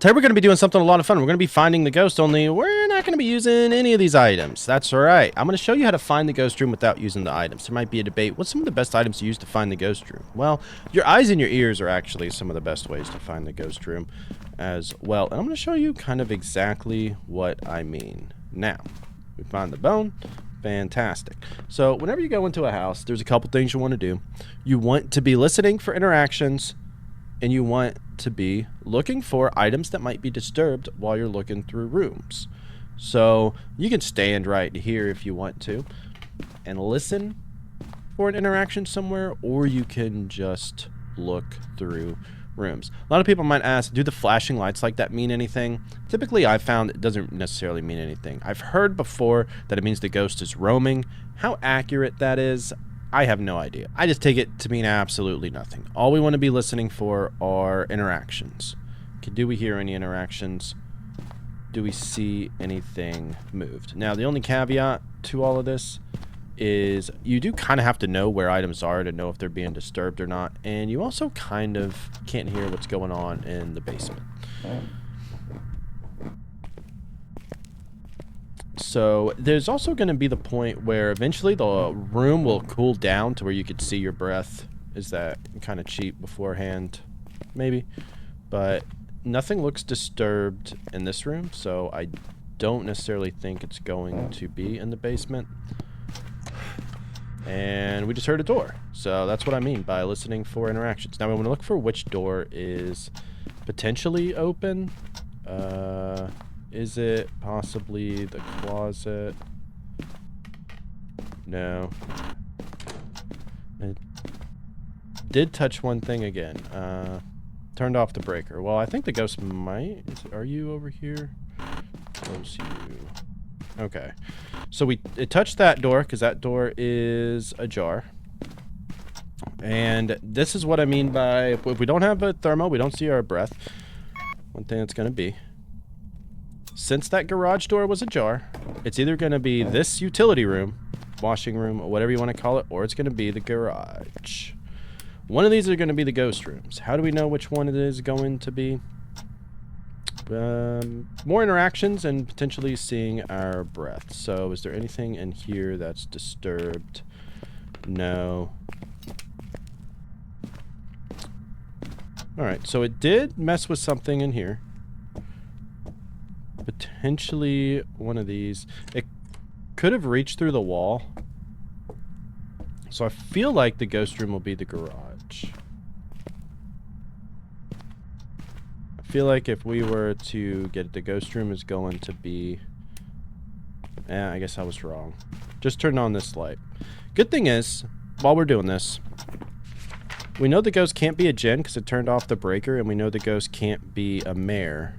Today we're going to be doing something a lot of fun. We're going to be finding the ghost, only we're not going to be using any of these items. That's right. I'm going to show you how to find the ghost room without using the items. There might be a debate. What's some of the best items to use to find the ghost room? Well, your eyes and your ears are actually some of the best ways to find the ghost room as well. And I'm going to show you kind of exactly what I mean. Now, we find the bone. Fantastic. So whenever you go into a house, there's a couple things you want to do. You want to be listening for interactions, and you want to be looking for items that might be disturbed while you're looking through rooms. So you can stand right here if you want to and listen for an interaction somewhere, or you can just look through rooms. A lot of people might ask, do the flashing lights like that mean anything? Typically, I've found it doesn't necessarily mean anything. I've heard before that it means the ghost is roaming. How accurate that is, I have no idea. I just take it to mean absolutely nothing. All we want to be listening for are interactions. Okay, do we hear any interactions? Do we see anything moved? Now, the only caveat to all of this is you do kind of have to know where items are to know if they're being disturbed or not. And you also kind of can't hear what's going on in the basement. So there's also going to be the point where eventually the room will cool down to where you could see your breath. Is that kind of cheap beforehand? Maybe. But nothing looks disturbed in this room, so I don't necessarily think it's going to be in the basement. And we just heard a door. So that's what I mean by listening for interactions. Now we want to look for which door is potentially open. Is it possibly the closet? No. It did touch one thing again. Turned off the breaker. Well, I think the ghost might. Are you over here? Close you. Okay. So it touched that door because that door is ajar. And this is what I mean by if we don't have a thermo, we don't see our breath. One thing it's going to be. Since that garage door was ajar, it's either going to be this utility room, washing room, or whatever you want to call it, or it's going to be the garage. One of these are going to be the ghost rooms. How do we know which one it is going to be? More interactions and potentially seeing our breath. So is there anything in here that's disturbed? No. Alright, so it did mess with something in here. Potentially one of these. It could have reached through the wall. So I feel like the ghost room will be the garage. I feel like if we were to get the ghost room is going to be... I guess I was wrong. Just turn on this light. Good thing is, while we're doing this, we know the ghost can't be a gen because it turned off the breaker, and we know the ghost can't be a mare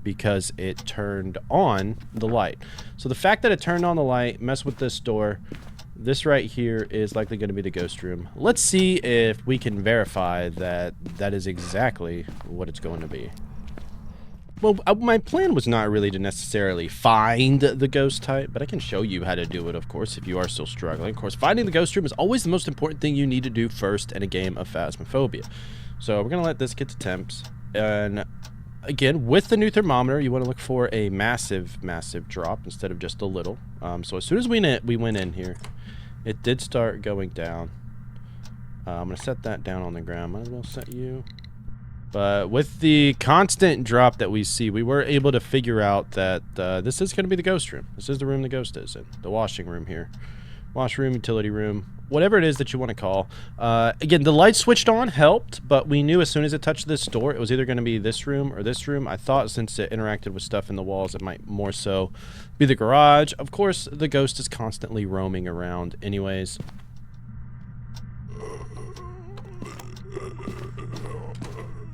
because it turned on the light. So the fact that it turned on the light, messed with this door, this right here is likely going to be the ghost room. Let's see if we can verify that that is exactly what it's going to be. Well, my plan was not really to necessarily find the ghost type, but I can show you how to do it, of course, if you are still struggling. Of course, finding the ghost room is always the most important thing you need to do first in a game of Phasmophobia. So we're going to let this get to temps. And again, with the new thermometer, you want to look for a massive, massive drop instead of just a little. So as soon as we went in here, it did start going down. I'm going to set that down on the ground. Might as well set you. But with the constant drop that we see, we were able to figure out that this is going to be the ghost room. This is the room the ghost is in. The washing room here. Washroom, utility room, whatever it is that you want to call. Again, the light switched on helped, but we knew as soon as it touched this door, it was either going to be this room or this room. I thought since it interacted with stuff in the walls, it might more so be the garage. Of course, the ghost is constantly roaming around anyways.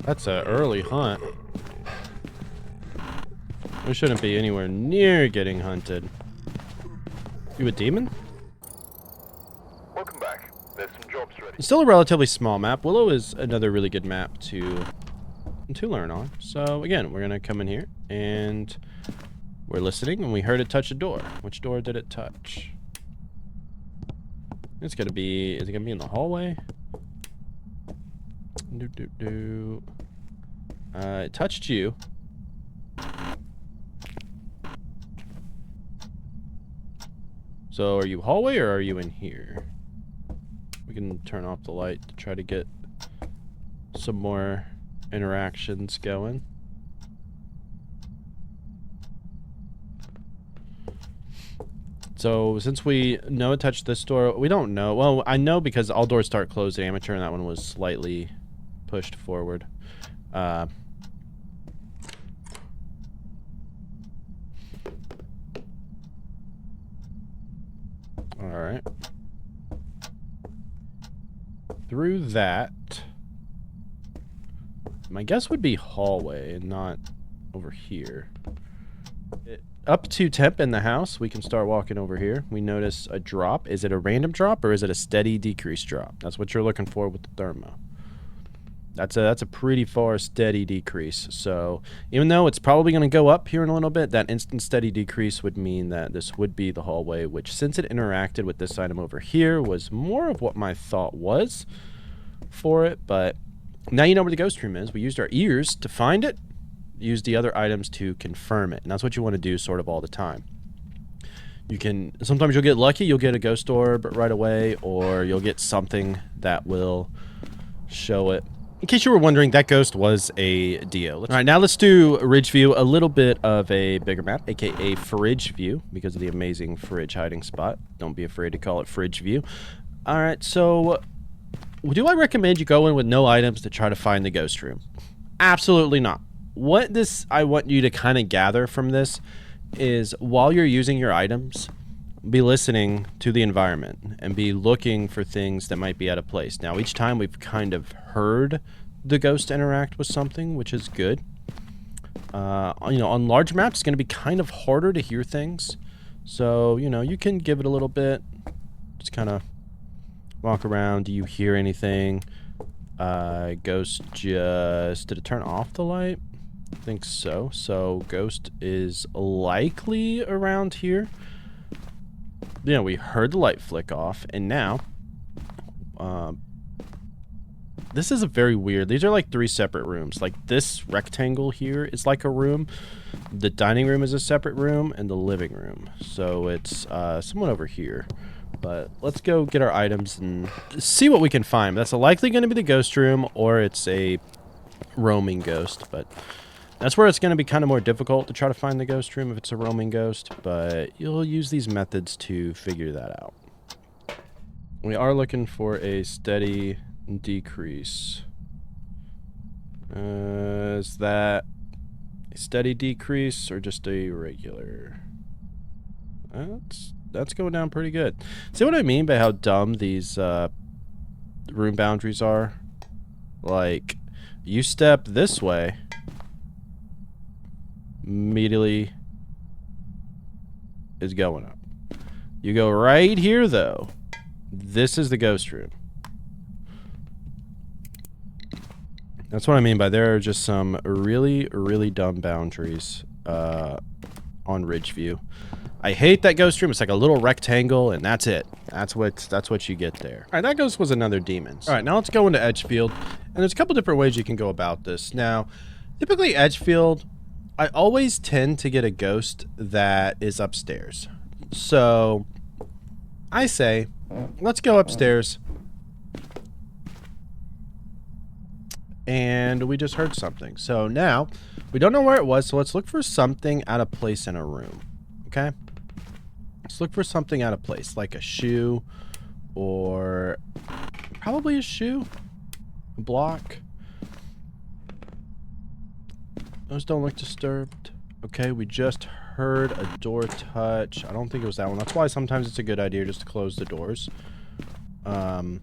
That's an early hunt. We shouldn't be anywhere near getting hunted. You a demon? Welcome back. There's some jobs ready. It's still a relatively small map. Willow is another really good map to learn on. So again, we're gonna come in here and we're listening, and we heard it touch a door. Which door did it touch? It's gonna be. Is it gonna be in the hallway? It touched you. So are you hallway or are you in here? We can turn off the light to try to get some more interactions going. So since we know it touched this door, we don't know. Well, I know because all doors start closed at amateur, and that one was slightly pushed forward. All right. Through that, my guess would be hallway and not over here. Up to temp in the house, we can start walking over here. We notice a drop. Is it a random drop or is it a steady decrease drop? That's what you're looking for with the thermo. That's a pretty far steady decrease. So even though it's probably going to go up here in a little bit, that instant steady decrease would mean that this would be the hallway, which since it interacted with this item over here was more of what my thought was for it. But now you know where the ghost room is. We used our ears to find it. Use the other items to confirm it, and that's what you want to do sort of all the time. You can sometimes you'll get lucky, you'll get a ghost orb right away, or you'll get something that will show it. In case you were wondering, that ghost was a Dio. All right, now let's do Ridge View, a little bit of a bigger map, aka Fridge View, because of the amazing fridge hiding spot. Don't be afraid to call it Fridge View. All right, so do I recommend you go in with no items to try to find the ghost room? Absolutely not. What I want you to kind of gather from this is while you're using your items, be listening to the environment and be looking for things that might be out of place. Now, each time we've kind of heard the ghost interact with something, which is good. You know, on large maps, it's going to be kind of harder to hear things. So, you know, you can give it a little bit. Just kind of walk around. Do you hear anything? Ghost just... Did it turn off the light? I think so. So ghost is likely around here. Yeah, we heard the light flick off, and now this is a very weird. These are like 3 separate rooms. Like this rectangle here is like a room. The dining room is a separate room, and the living room. So it's somewhat over here. But let's go get our items and see what we can find. That's likely going to be the ghost room, or it's a roaming ghost, but that's where it's going to be kind of more difficult to try to find the ghost room if it's a roaming ghost, but you'll use these methods to figure that out. We are looking for a steady decrease. Is that a steady decrease or just a regular? That's going down pretty good. See what I mean by how dumb these room boundaries are? Like, you step this way, immediately is going up. You go right here, though. This is the ghost room. That's what I mean by there are just some really, really dumb boundaries on Ridgeview. I hate that ghost room. It's like a little rectangle, and that's it. That's what you get there. All right, that ghost was another demon. All right, now let's go into Edgefield, and there's a couple different ways you can go about this. Now, typically Edgefield, I always tend to get a ghost that is upstairs. So I say, let's go upstairs. And we just heard something. So now, we don't know where it was, so let's look for something out of place in a room. Okay? Let's look for something out of place, like a shoe, or probably a shoe, a block. Those don't look disturbed. Okay, we just heard a door touch. I don't think it was that one. That's why sometimes it's a good idea just to close the doors. It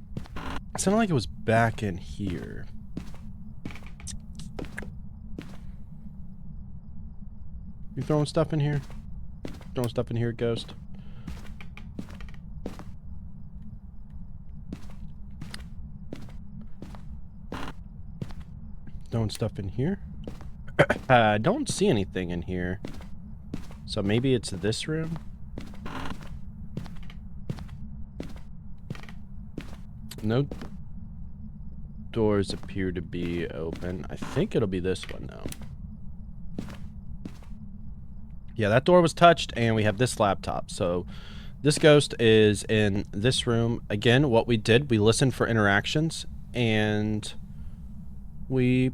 sounded like it was back in here. You throwing stuff in here? Throwing stuff in here, ghost? Throwing stuff in here? I don't see anything in here. So maybe it's this room? No doors appear to be open. I think it'll be this one, though. Yeah, that door was touched, and we have this laptop. So This ghost is in this room. Again, what we did, we listened for interactions, and we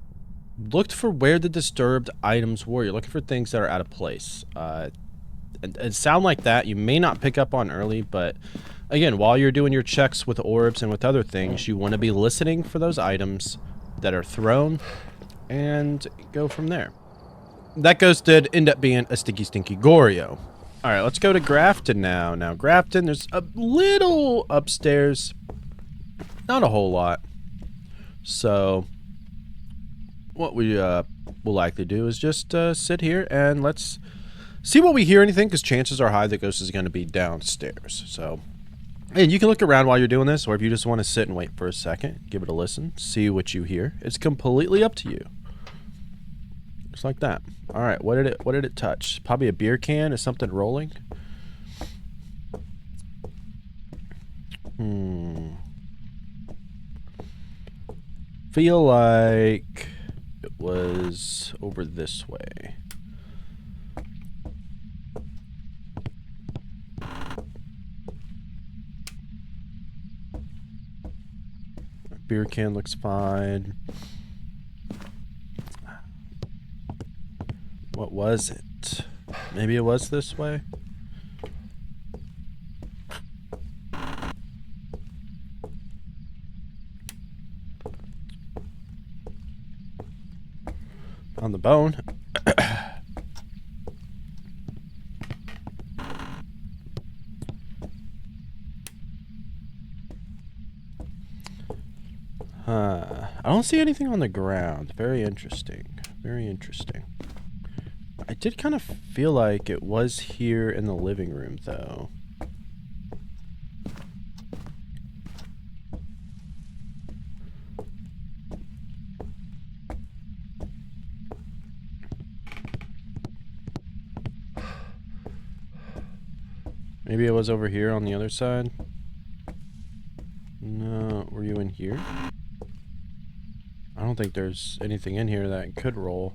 looked for where the disturbed items were. You're looking for things that are out of place. And sound like that you may not pick up on early, but again, while you're doing your checks with orbs and with other things, you want to be listening for those items that are thrown and go from there. That ghost did end up being a stinky Goryo. All right, let's go to Grafton now. Now, Grafton, there's a little upstairs. Not a whole lot. So, what we will likely do is just sit here and let's see what we hear anything, because chances are high the ghost is going to be downstairs. So, and you can look around while you're doing this, or if you just want to sit and wait for a second, give it a listen, see what you hear. It's completely up to you. Just like that. All right, what did it touch? Probably a beer can. Is something rolling? Feel like it was over this way. Beer can looks fine. What was it? Maybe it was this way? On the bone. I don't see anything on the ground. Very interesting. Very interesting. I did kind of feel like it was here in the living room, though. Maybe it was over here on the other side. No, were you in here? I don't think there's anything in here that could roll.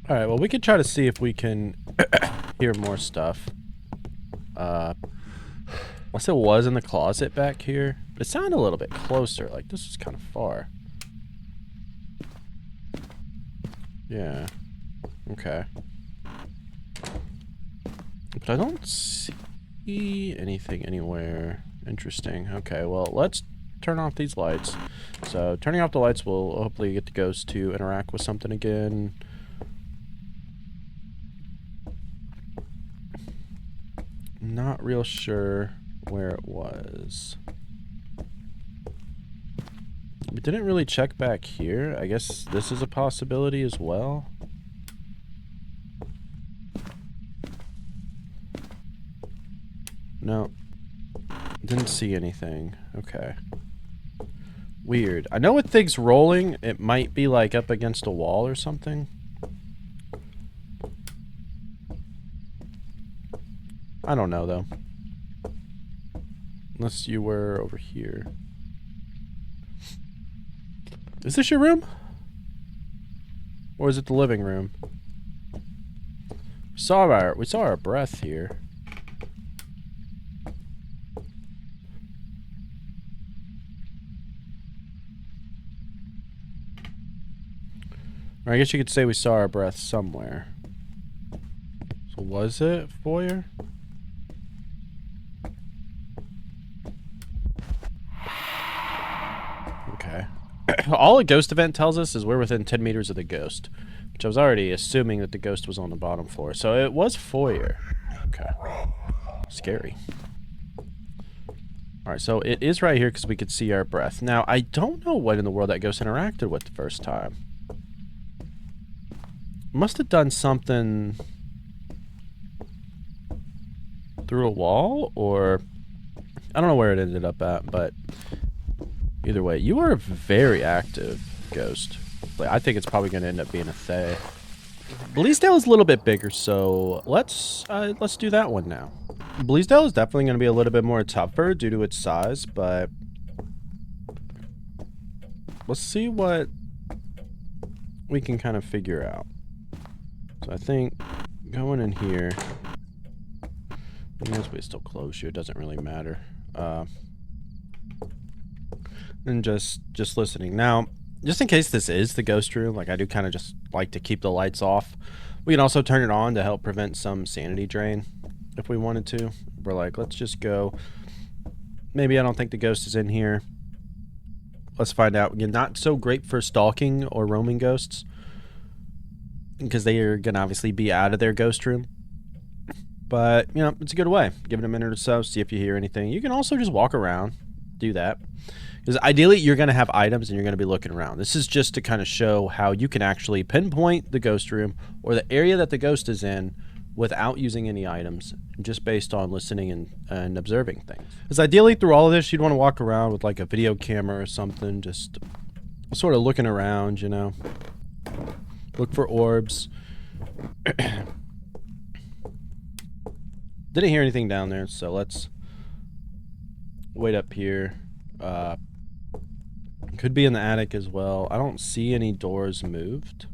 Alright, well, we could try to see if we can hear more stuff. Unless it was in the closet back here. But it sounded a little bit closer. Like, this was kind of far. Yeah. Okay. But I don't see anything anywhere. Interesting. Okay, well, let's turn off these lights. So, turning off the lights will hopefully get the ghost to interact with something again. Not real sure where it was. We didn't really check back here. I guess this is a possibility as well. No. Didn't see anything. Okay. Weird. I know with things rolling, it might be like up against a wall or something. I don't know, though. Unless you were over here. Is this your room? Or is it the living room? We saw our breath here. Or I guess you could say we saw our breath somewhere. So was it foyer? Okay. All a ghost event tells us is we're within 10 meters of the ghost, which I was already assuming that the ghost was on the bottom floor. So it was foyer. Okay. Scary. Alright, so it is right here because we could see our breath. Now, I don't know what in the world that ghost interacted with the first time. Must have done something through a wall, or I don't know where it ended up at, but either way, you are a very active ghost. Like, I think it's probably going to end up being a Thay. Bleasdale is a little bit bigger, so let's do that one now. Bleasdale is definitely going to be a little bit more tougher due to its size, but let's see what we can kind of figure out. So So I think going in here, this way's still closed here, it doesn't really matter. And just listening. Now, just in case this is the ghost room, like I do kind of just like to keep the lights off. We can also turn it on to help prevent some sanity drain if we wanted to. We're like, let's just go. Maybe I don't think the ghost is in here. Let's find out. Again, not so great for stalking or roaming ghosts, because they are going to obviously be out of their ghost room. But, you know, it's a good way. Give it a minute or so, see if you hear anything. You can also just walk around, do that. Because ideally, you're going to have items and you're going to be looking around. This is just to kind of show how you can actually pinpoint the ghost room or the area that the ghost is in without using any items, just based on listening and observing things. Because ideally, through all of this, you'd want to walk around with like a video camera or something, just sort of looking around, you know. Look for orbs. Didn't hear anything down there, so let's wait up here. Could be in the attic as well. I don't see any doors moved.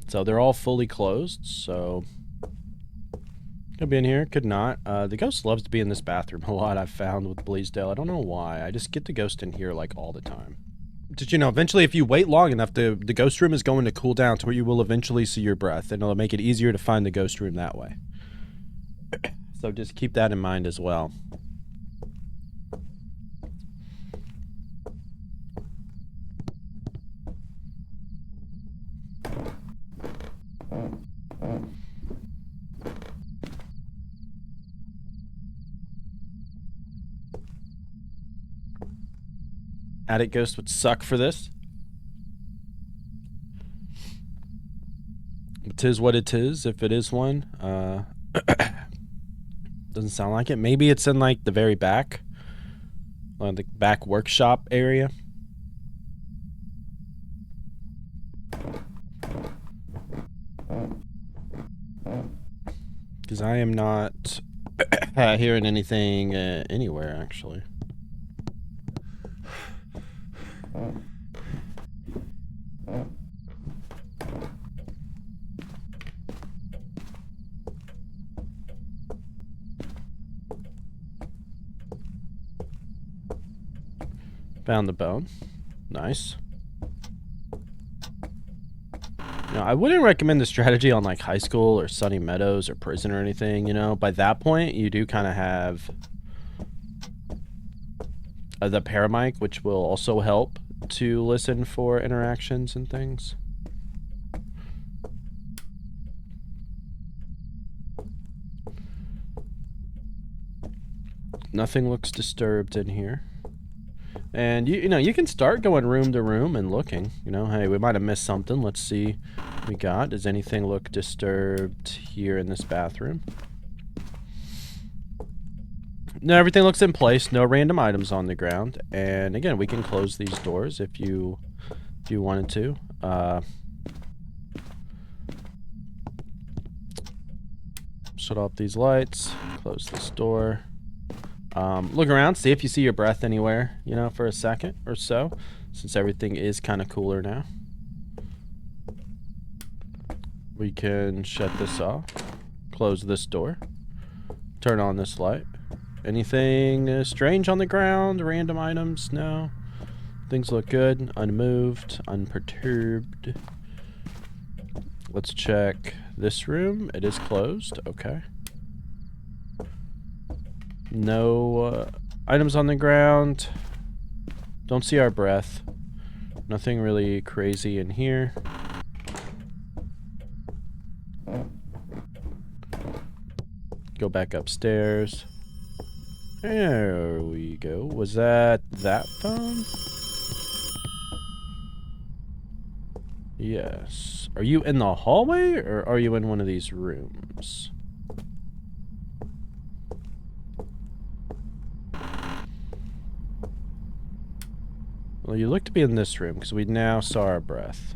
So they're all fully closed, so could be in here, could not. The ghost loves to be in this bathroom a lot, I've found with Bleasdale. I don't know why. I just get the ghost in here like all the time. Did you know, eventually if you wait long enough, the ghost room is going to cool down to where you will eventually see your breath, and it'll make it easier to find the ghost room that way. So just keep that in mind as well. Attic ghost would suck for this. It is what it is, if it is one. Doesn't sound like it. Maybe it's in like the very back. The back workshop area. Because I am not hearing anything anywhere, actually. Found the bone. Nice. You know, I wouldn't recommend the strategy on like high school or Sunny Meadows or prison or anything, you know. By that point, you do kind of have the paramic, which will also help to listen for interactions and things. Nothing looks disturbed in here. And you know, you can start going room to room and looking, you know, hey, we might have missed something. Let's see what we got. Does anything look disturbed here in this bathroom? No, everything looks in place. No random items on the ground. And again, we can close these doors if you wanted to. Shut off these lights. Close this door. Look around, see if you see your breath anywhere, you know, for a second or so, since everything is kind of cooler now. We can shut this off, close this door, turn on this light. Anything strange on the ground? Random items? No. Things look good, unmoved, unperturbed. Let's check this room. It is closed. Okay. No items on the ground. Don't see our breath. Nothing really crazy in here. Go back upstairs. There we go. Was that phone? Yes. Are you in the hallway or are you in one of these rooms? Well, you look to be in this room because we now saw our breath.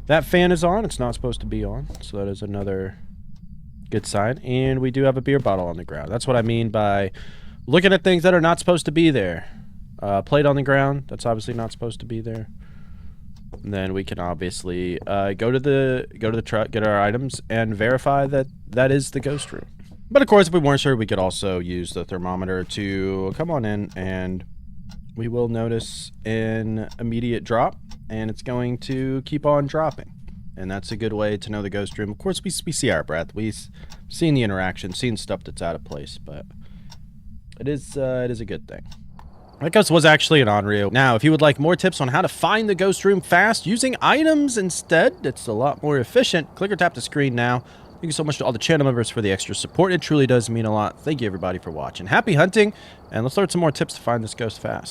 That fan is on. It's not supposed to be on. So that is another good sign. And we do have a beer bottle on the ground. That's what I mean by looking at things that are not supposed to be there. Plate on the ground. That's obviously not supposed to be there. then we can obviously go to the truck, get our items, and verify that that is the ghost room. But of course, if we weren't sure, we could also use the thermometer to come on in, and we will notice an immediate drop, and it's going to keep on dropping. And that's a good way to know the ghost room. Of course, we see our breath. We've seen the interaction, seen stuff that's out of place, but it is a good thing. That ghost was actually an on-reel. Now, if you would like more tips on how to find the ghost room fast using items instead, it's a lot more efficient. Click or tap the screen now. Thank you so much to all the channel members for the extra support. It truly does mean a lot. Thank you, everybody, for watching. Happy hunting, and let's learn some more tips to find this ghost fast.